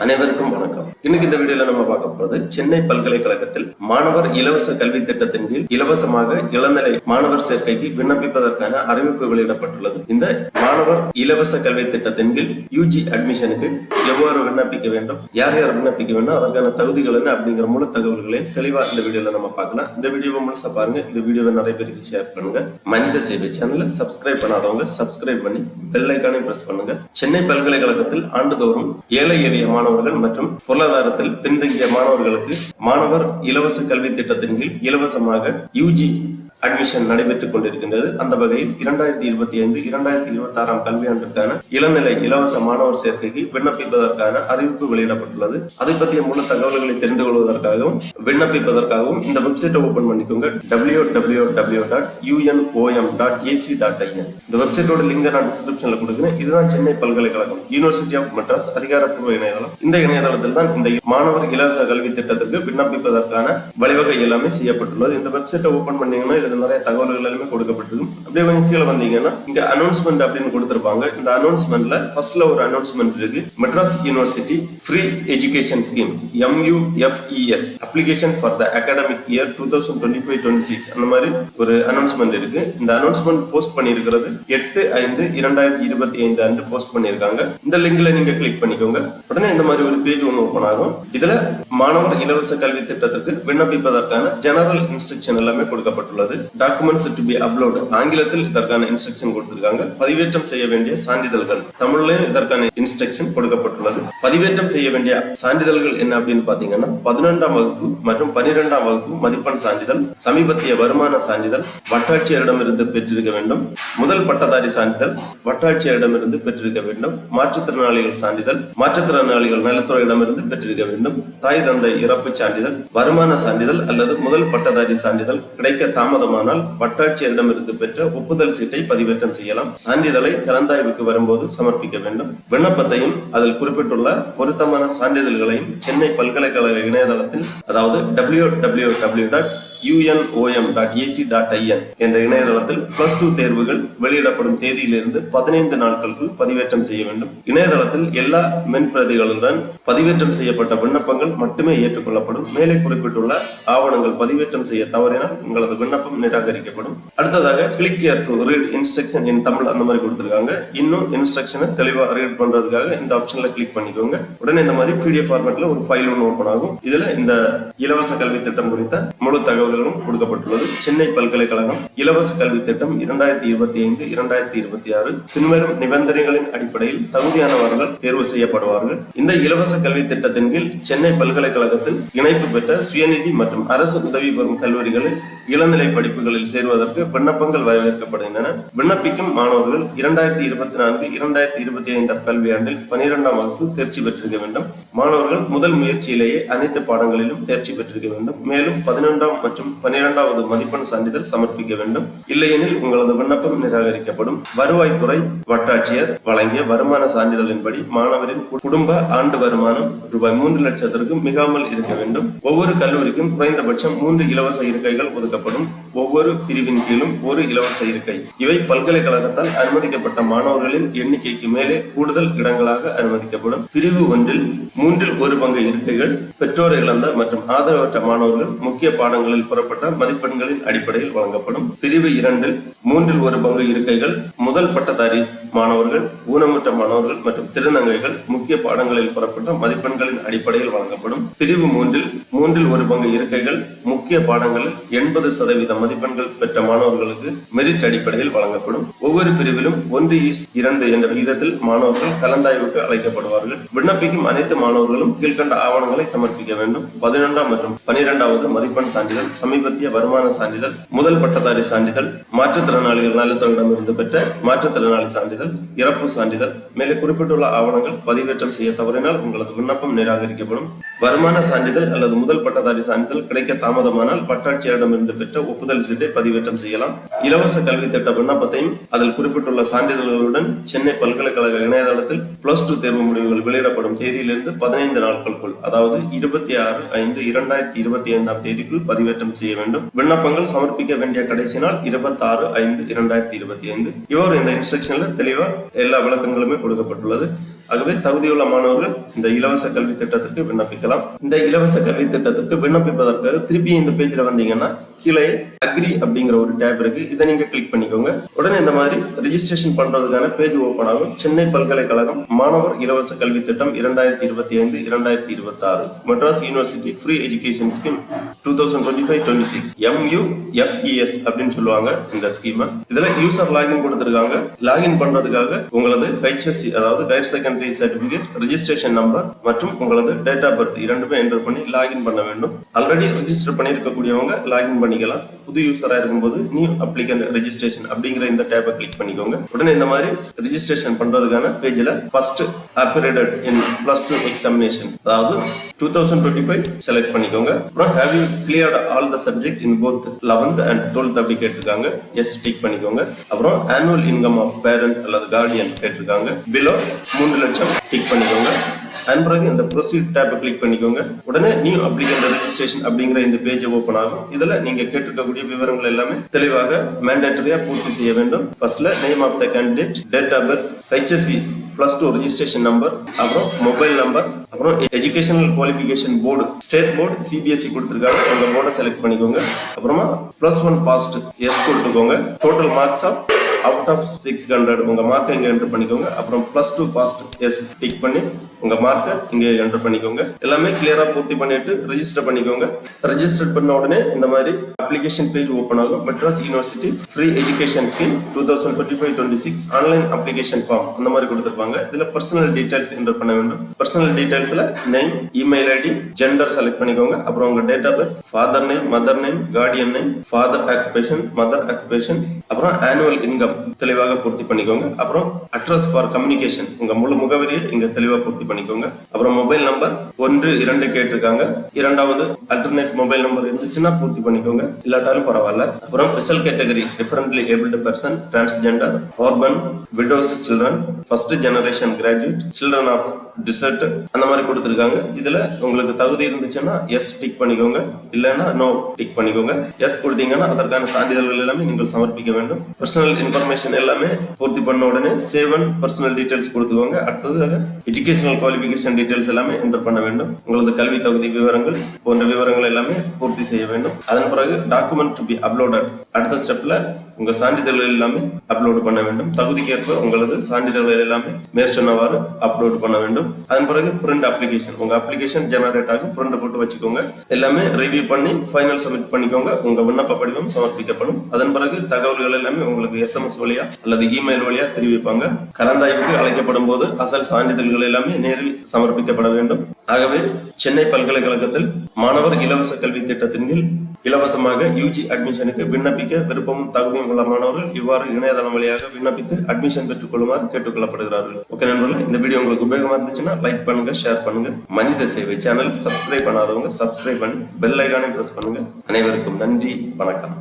அனைவருக்கும் வணக்கம். இன்னைக்கு இந்த வீடியோல நம்ம பார்க்க போறது சென்னை பல்கலைக்கழகத்தில் மாணவர் இலவச கல்வி திட்டத்தின் கீழ் இலவசமாக இளநிலை மாணவர் சேர்க்கைக்கு விண்ணப்பிப்பதற்கான அறிவிப்பு வெளியிடப்பட்டுள்ளது. இந்த மாணவர் இலவச கல்வி திட்டத்தின் கீழ் யூஜி அட்மிஷனுக்கு எவ்வாறு விண்ணப்பிக்க வேண்டும், யார் யார் விண்ணப்பிக்க வேண்டும், அதற்கான தகுதிகள் என்ன அப்படிங்கிற முழு தகவல்களை தெளிவா இந்த வீடியோல நம்ம பார்க்கலாம். இந்த வீடியோவை முழுசா பாருங்க. இந்த வீடியோவை நிறைய பேருக்கு ஷேர் பண்ணுங்க. மனித சேவை சேனலை சப்ஸ்கிரைப் பண்ணாதவங்க சப்ஸ்கிரைப் பண்ணி பெல் ஐகானை பிரஸ் பண்ணுங்க. சென்னை பல்கலைக்கழகத்தில் ஆண்டுதோறும் ஏழை எளிய மாணவர்கள் மற்றும் பொருளாதாரத்தில் பின்தங்கிய மாணவர்களுக்கு மாணவர் இலவச கல்வி திட்டத்தின் கீழ் இலவசமாக யூஜி அட்மிஷன் நடைபெற்றுக் கொண்டிருக்கின்றது. அந்த வகையில் 2025-2026 கல்வியாண்டிற்கான இளநிலை இலவச மாணவர் சேர்க்கைக்கு விண்ணப்பிப்பதற்கான அறிவிப்பு வெளியிடப்பட்டுள்ளது. அதை பற்றிய முழு தகவல்களை தெரிந்து கொள்வதற்காகவும் விண்ணப்பிப்பதற்காகவும் இந்த வெப்சைட்டை ஓபன் பண்ணிக்கோங்க. www.unom.ac.in. இந்த வெப்சைட்டோட லிங்க் நான் டிஸ்கிரிப்ஷன்ல கொடுக்கிறேன். இதுதான் சென்னை பல்கலைக்கழகம் யூனிவர்சிட்டி ஆஃப் மெட்ராஸ் அதிகாரப்பூர்வ இணையதளம். இந்த இணையதளத்தில் தான் இந்த மாணவர் இலவச கல்வி திட்டத்திற்கு விண்ணப்பிப்பதற்கான வழிவகை எல்லாமே செய்யப்பட்டுள்ளது. இந்த வெப்சைட்டை ஓபன் பண்ணீங்கன்னா இதுல நிறைய தகவல்கள் எல்லாமே கொடுக்கப்பட்டிருக்கும். அப்படியே கொஞ்சம் கீழே வந்தீங்கன்னா இங்க அனௌன்ஸ்மெண்ட் அப்படின்னு கொடுத்திருப்பாங்க. இந்த அனௌன்ஸ்மெண்ட்ல ஃபர்ஸ்ட்ல ஒரு அனௌன்ஸ்மெண்ட் இருக்கு. Madras university free education scheme MUFES application for the academic year 2025-26 அந்த மாதிரி ஒரு அனௌன்ஸ்மெண்ட் இருக்கு. இந்த அனௌன்ஸ்மெண்ட் போஸ்ட் பண்ணியிருக்கிறது 8/5/2025 அன்று போஸ்ட் பண்ணியிருக்காங்க. இந்த லிங்க்ல நீங்க கிளிக் பண்ணிக்கோங்க. உடனே இந்த மாதிரி ஒரு பேஜ் ஒன்று ஓபன் ஆகும். இதுல மாணவர் இலவச கல்வி திட்டத்திற்கு விண்ணப்பிப்பதற்கான ஜெனரல் இன்ஸ்ட்ரக்ஷன் எல்லாமே கொடுக்கப்பட்டுள்ளது. டாக்குமெண்ட்ஸ் டு பி அப்லோட் ஆங்கிலத்தில் இதற்கான இன்ஸ்ட்ரக்ஷன் கொடுத்திருக்காங்க. பதிவேற்றம் செய்ய வேண்டிய சான்றிதழ்கள் தமிழ்லயும் இதற்கான இன்ஸ்ட்ரக்ஷன் கொடுக்கப்பட்டுள்ளது. பதிவேற்றம் செய்ய வேண்டிய சான்றிதழ்கள் என்ன அப்படின்னு பாத்தீங்கன்னா 11ஆம் வகுப்பு மற்றும் 12ஆம் வகுப்பு மதிப்பெண் சான்றிதழ், சமீபத்திய வருமான சான்றிதழ் வட்டாட்சியரிடமிருந்து பெற்றிருக்க வேண்டும், முதல் பட்டதாரி சான்றிதழ் வட்டாட்சியரிடமிருந்து பெற்றிருக்க வேண்டும், மாற்றுத்திறனாளிகள் சான்றிதழ் மாற்றுத்திறனாளிகள் நலத்துறையிடமிருந்து பெற்றிருக்க வேண்டும், தாய் தந்தை இறப்பு சான்றிதழ், வருமான சான்றிதழ் அல்லது முதல் பட்டதாரி சான்றிதழ் கிடைக்க தாமதமானால் வட்டாட்சியரிடமிருந்து பெற்ற ஒப்புதல் சீட்டை பதிவேற்றம் செய்யலாம். சான்றிதழை கலந்தாய்வுக்கு வரும்போது சமர்ப்பிக்க வேண்டும். விண்ணப்பத்தையும் அதில் குறிப்பிட்டுள்ள பொருத்தமான சான்றிதழ்களையும் சென்னை பல்கலைக்கழக இணையதளத்தில் அதாவது www.unom.ac.in என்ற இணையதளத்தில் +2 தேர்வுகள் வெளியிடப்படும் தேதியிலிருந்து 15 நாட்களுக்குள் பதிவேற்றம் செய்ய வேண்டும். இணையதளத்தில் எல்லா மென்பிரதிகளுடன் பதிவேற்றம் செய்யப்பட்ட விண்ணப்பங்கள் மட்டுமே ஏற்றுக்கொள்ளப்படும். மேலே குறிப்பிட்டுள்ள ஆவணங்கள் பதிவேற்றம் செய்ய தவறினால் உங்களது விண்ணப்பம் நிராகரிக்கப்படும். அடுத்ததாக click here to read instruction இன் தமிழ் அந்த மாதிரி கொடுத்திருக்காங்க. இன்னும் இன்ஸ்ட்ரக்ஷனை தெளிவா ரீட் பண்றதுக்காக இந்த ஆப்ஷன்ல கிளிக் பண்ணிக்கோங்க. உடனே இந்த மாதிரி PDF ஃபார்மேட்ல ஒரு ஃபைல் ஒன்று ஓபன் ஆகும். இதுல இந்த இலவச கல்வி திட்டம் குறித்த முழு தகவல்களும் கொடுக்கப்பட்டுள்ளது. சென்னை பல்கலைக்கழகம் இலவச கல்வி திட்டம் 2025-2026 பின்வரும் நிபந்தனைகளின் அடிப்படையில் தகுதியானவர்கள் தேர்வு செய்யப்படுவார்கள். இந்த இலவச கல்வி திட்டத்தின் கீழ் சென்னை பல்கலைக்கழகத்தில் இணைப்பு பெற்ற சுயநிதி மற்றும் அரசு உதவி பெறும் கல்லூரிகளில் இளநிலை படிப்புகளில் சேர்வதற்கு விண்ணப்பங்கள் வரவேற்கப்படுகின்றன. விண்ணப்பிக்கும் மாணவர்கள் 2024-2025 கல்வியாண்டில் 12ஆம் வகுப்பு தேர்ச்சி பெற்றிருக்க வேண்டும். மாணவர்கள் முதல் முயற்சியிலேயே அனைத்து பாடங்களிலும் தேர்ச்சி பெற்றிருக்க வேண்டும். மேலும் 11ஆம் மற்றும் 12வது மதிப்பெண் சான்றிதழ் சமர்ப்பிக்க வேண்டும். இல்லையெனில் உங்களது விண்ணப்பம் நிராகரிக்கப்படும். வருவாய்த்துறை வட்டாட்சியர் வழங்கிய வருமான சான்றிதழின்படி மாணவரின் குடும்ப ஆண்டு வருமானம் ரூபாய் 3 லட்சத்திற்கும் மிகாமல் இருக்க வேண்டும். ஒவ்வொரு கல்லூரிக்கும் குறைந்தபட்சம் 3 இலவச இருக்கைகள் ஒதுக்கப்படும். ஒவ்வொரு பிரிவின் கீழும் ஒரு இலவச இருக்கை. இவை பல்கலைக்கழகத்தால் அனுமதிக்கப்பட்ட மாணவர்களின் எண்ணிக்கைக்கு மேலே கூடுதல் இடங்களாக அனுமதிக்கப்படும். பிரிவு 1 3 1/4 இருக்கைகள் பெற்றோர் இழந்த மற்றும் ஆதரவற்ற மாணவர்கள் முக்கிய பாடங்களில் புறப்பட்ட மதிப்பெண்களின் அடிப்படையில் வழங்கப்படும். பிரிவு 2 3 1/4 இருக்கைகள் முதல் பட்டதாரி மாணவர்கள், ஊனமுற்ற மாணவர்கள் மற்றும் திருநங்கைகள் முக்கிய பாடங்களில் புறப்பட்ட மதிப்பெண்களின் அடிப்படையில் வழங்கப்படும். பிரிவு 3 1/4 இருக்கைகள் முக்கிய பாடங்களில் 80% மதிப்பெண்கள் பெற்ற மாணவர்களுக்கு மெரிட் அடிப்படையில் வழங்கப்படும். ஒவ்வொரு பிரிவிலும் 1:2 என்ற விகிதத்தில் மாணவர்கள் கலந்தாய்வுக்கு அழைக்கப்படுவார்கள். விண்ணப்பிக்கும் அனைத்து மாணவர்களும் கீழ்கண்ட ஆவணங்களை சமர்ப்பிக்க வேண்டும். 11ஆம் மற்றும் 12வது மதிப்பெண் சான்றிதழ், சமீபத்திய வருமான சான்றிதழ், முதல் பட்டதாரி சான்றிதழ், மாற்றுத்திறனாளிகள் நலத்துறையிடமிருந்து பெற்ற மாற்றுத்திறனாளி சான்றிதழ், இறப்பு சான்றிதழ். மேலே குறிப்பிட்டுள்ள ஆவணங்கள் பதிவேற்றம் செய்ய தவறினால் உங்களது விண்ணப்பம் நிராகரிக்கப்படும். வருமான சான்றிதழ் அல்லது முதல் பட்டதாரி சான்றிதழ் கிடைக்க தாமதமானால் வட்டாட்சியரிடமிருந்து பெற்ற ஒப்புதல் சீட்டை பதிவேற்றம் செய்யலாம். இலவச கல்வி திட்ட விண்ணப்பத்தையும் அதில் குறிப்பிட்டுள்ள சான்றிதழ்களுடன் சென்னை பல்கலைக்கழக இணையதளத்தில் +2 தேர்வு முடிவுகள் வெளியிடப்படும் தேதியிலிருந்து 15 நாட்களுக்குள் அதாவது 26/5/2025 தேதிக்குள் பதிவேற்றம் செய்ய வேண்டும். விண்ணப்பங்கள் சமர்ப்பிக்க வேண்டிய கடைசி நாள் 26/5/2025. இவர் இந்த இன்ஸ்ட்ரக்ஷன்ல தெளிவா எல்லா விளக்கங்களுமே கொடுக்கப்பட்டுள்ளது. ஆகவே தகுதியுள்ள மாணவர்கள் இந்த இலவச கல்வி திட்டத்திற்கு விண்ணப்பிக்கலாம். இந்த இலவச கல்வி திட்டத்திற்கு விண்ணப்பிப்பதற்காக திருப்பி இந்த பேஜ்ல வந்தீங்கன்னா கீழே அக்ரி அப்படிங்கிற ஒரு டேப் இருக்கு. இதை நீங்க கிளிக் பண்ணிக்கோங்க. உடனே இந்த மாதிரி ரெஜிஸ்ட்ரேஷன் பண்றதுக்கான பேஜ் ஓபன் ஆகும். சென்னை பல்கலைக்கழகம் மாணவர் இலவச கல்வி திட்டம் 2025-2026 Madras university free education scheme 2025-26 MUFES அப்படின்னு சொல்லுவாங்க இந்த ஸ்கீம். இதுல யூசர் லாகின் கொடுத்திருக்காங்க. லாகின் பண்றதுக்காக உங்களது HSC அதாவது higher secondary certificate registration number மற்றும் உங்களது டேட் ஆஃப் பர்த் இரண்டுமே என்டர் பண்ணி லாகின் பண்ண வேண்டும். ஆல்ரெடி ரெஜிஸ்டர் பண்ணிருக்கக்கூடியவங்க லாகின் பண்ணிக்கலாம். புது யூசரா இருக்கும்போது நியூ அப்ளிகன்ட் ரெஜிஸ்ட்ரேஷன் அப்படிங்கிற இந்த டேபை கிளிக் பண்ணிக்கோங்க. உடனே இந்த மாதிரி ரெஜிஸ்ட்ரேஷன் பண்றதுக்கான பேஜ்ல ஃபர்ஸ்ட் appeared in +2 examination அதாவது 2025 செலக்ட் பண்ணிக்கோங்க. அப்புறம் have you cleared all the subject in both 11th and 12th அப்படி கேட்டிருக்காங்க. எஸ் டிக் பண்ணிக்கோங்க. அப்புறம் annual income of parent அல்லது guardian கேட்டிருக்காங்க. below 3 லட்சம் டிக் பண்ணிக்கோங்க. அதன் பிறகு இந்த ப்ரொசீட் டேப்பை கிளிக் பண்ணிக்கோங்க. உடனே நியூ அப்ளிகன்ட் ரெஜிஸ்ட்ரேஷன் அப்படிங்கிற இந்த பேஜ் ஓபன் ஆகும். இதுல நீங்க கேட்டிருக்கக்கூடிய விவரங்கள் எல்லாமே தெளிவாக மேண்டேட்டரியா பூர்த்தி செய்ய வேண்டும். ஃபர்ஸ்ட்ல name of the candidate, date of birth, HSC +2 registration number, அப்புறம் மொபைல் நம்பர், அப்புறம் educational qualification board, state board, CBSE கொடுத்திருக்காங்க. உங்க போர்டை செலக்ட் பண்ணிக்கோங்க. அப்புறமா +1 பாஸ்ட் எஸ் கொடுத்துக்கோங்க. Total marks of out of 600 உங்க மார்க்கை இங்க என்டர் பண்ணிக்கோங்க. அப்புறம் +2 பாஸ்ட் எஸ் டிக் பண்ணி உங்க மார்க்கை இங்க என்டர் பண்ணிக்கோங்க. எல்லாமே கிளியரா பூர்த்தி பண்ணிட்டு ரெஜிஸ்டர் பண்ணிக்கோங்க. ரெஜிஸ்டர் பண்ண உடனே இந்த மாதிரி அப்ளிகேஷன் பேஜ் ஓபன் ஆகும். Madras university free education scheme 2025-26 online application form அந்த மாதிரி கொடுத்திருப்பாங்க. இதுல பர்சனல் டீடைல்ஸ் என்டர் பண்ண வேண்டும். பர்சனல் டீடைல்ஸ்ல name, email ID, gender select பண்ணிக்கோங்க. அப்புறம் உங்க date of birth, father name, mother name, guardian name, father occupation, mother occupation, அப்புறம் ஆனுவல் இன்கம் தெளிவாக பூர்த்தி பண்ணிக்கோங்க. அப்புறம் அட்ரஸ் ஃபார் கம்யூனிகேஷன் உங்க முழு முகவரியை இங்க தெளிவா பூர்த்தி பண்ணிக்கோங்க. அப்புறம் மொபைல் நம்பர் 1 2 கேட்டிருக்காங்க. இரண்டாவது அல்டர்னேட் மொபைல் நம்பர் இருந்துச்சுன்னா பூர்த்தி பண்ணிக்கோங்க, இல்லாட்டாலும் பரவாயில்ல. அப்புறம் special category differently abled person, transgender, orphan, widows children, first generation graduate, children of desert அந்த மாதிரி கொடுத்திருக்காங்க. இதுல உங்களுக்கு தகுதி இருந்துச்சுன்னா எஸ் டிக் பண்ணிக்கோங்க, இல்லைன்னா நோ டிக் பண்ணிக்கோங்க. எஸ் கொடுத்தீங்கன்னா அதற்கான சான்றிதழ்கள் எல்லாமே நீங்கள் சமர்ப்பிக்க வேண்டும். பர்சனல் இன்ஃபர்மேஷன் எல்லாமே பூர்த்தி பண்ண உடனே சேவ் அண்ட் பர்சனல் டீடைல்ஸ் கொடுத்துக்கோங்க. அடுத்ததாக எஜுகேஷனல் குவாலிஃபிகேஷன் டீடைல்ஸ் எல்லாமே என்டர் பண்ண வேண்டும். உங்களது கல்வி தகுதி விவரங்கள் போன்ற விவரங்கள் எல்லாமே பூர்த்தி செய்ய வேண்டும். அதன் பிறகு டாக்குமெண்ட் டு பி அப்லோடட் அடுத்த ஸ்டெப்ல உங்க சான்றிதழ்கள் எல்லாமே அப்லோட் பண்ண வேண்டும். தகுதிக்கேற்ப உங்களது சான்றிதழ்கள் எல்லாமே மேற்சொன்னவாறு அப்லோட் பண்ண வேண்டும். அதன் பிறகு பிரிண்ட் அப்ளிகேஷன் உங்க அப்ளிகேஷன் ஜெனரேட் ஆகும். பிரிண்ட் போட்டு வச்சுக்கோங்க. எல்லாமே ரிவ்யூ பண்ணி ஃபைனல் சப்மிட் பண்ணிக்கோங்க. உங்க விண்ணப்ப படிவம் சமர்ப்பிக்கப்படும். அதன் பிறகு தகவல்கள் எல்லாமே உங்களுக்கு SMS வழியா அல்லது இமெயில் வழியா தெரிவிப்பாங்க. கலந்தாய்வுக்கு அழைக்கப்படும் போது அசல் சான்றிதழ்கள் எல்லாமே நேரில் சமர்ப்பிக்கப்பட வேண்டும். ஆகவே சென்னை பல்கலைக்கழகத்தில் மாணவர் இலவச கல்வி திட்டத்தின் கீழ் இலவசமாக UG அட்மிஷனுக்கு விண்ணப்பிக்க விருப்பமும் தகுதியும் உள்ள மாணவர்கள் இவ்வாறு இணையதளம் வழியாக விண்ணப்பித்து அட்மிஷன் பெற்றுக் கொள்ளுமாறு கேட்டுக்கொள்ளப்படுகிறார்கள். ஓகே நண்பர்களே, இந்த வீடியோ உங்களுக்கு உபயோகமா இருந்துச்சுன்னா லைக் பண்ணுங்க, ஷேர் பண்ணுங்க. மனித சேவை சேனல் சப்ஸ்கிரைப் பண்ணாதவங்க சப்ஸ்கிரைப் பண்ணி பெல் ஐகானை பிரஸ் பண்ணுங்க. அனைவருக்கும் நன்றி, வணக்கம்.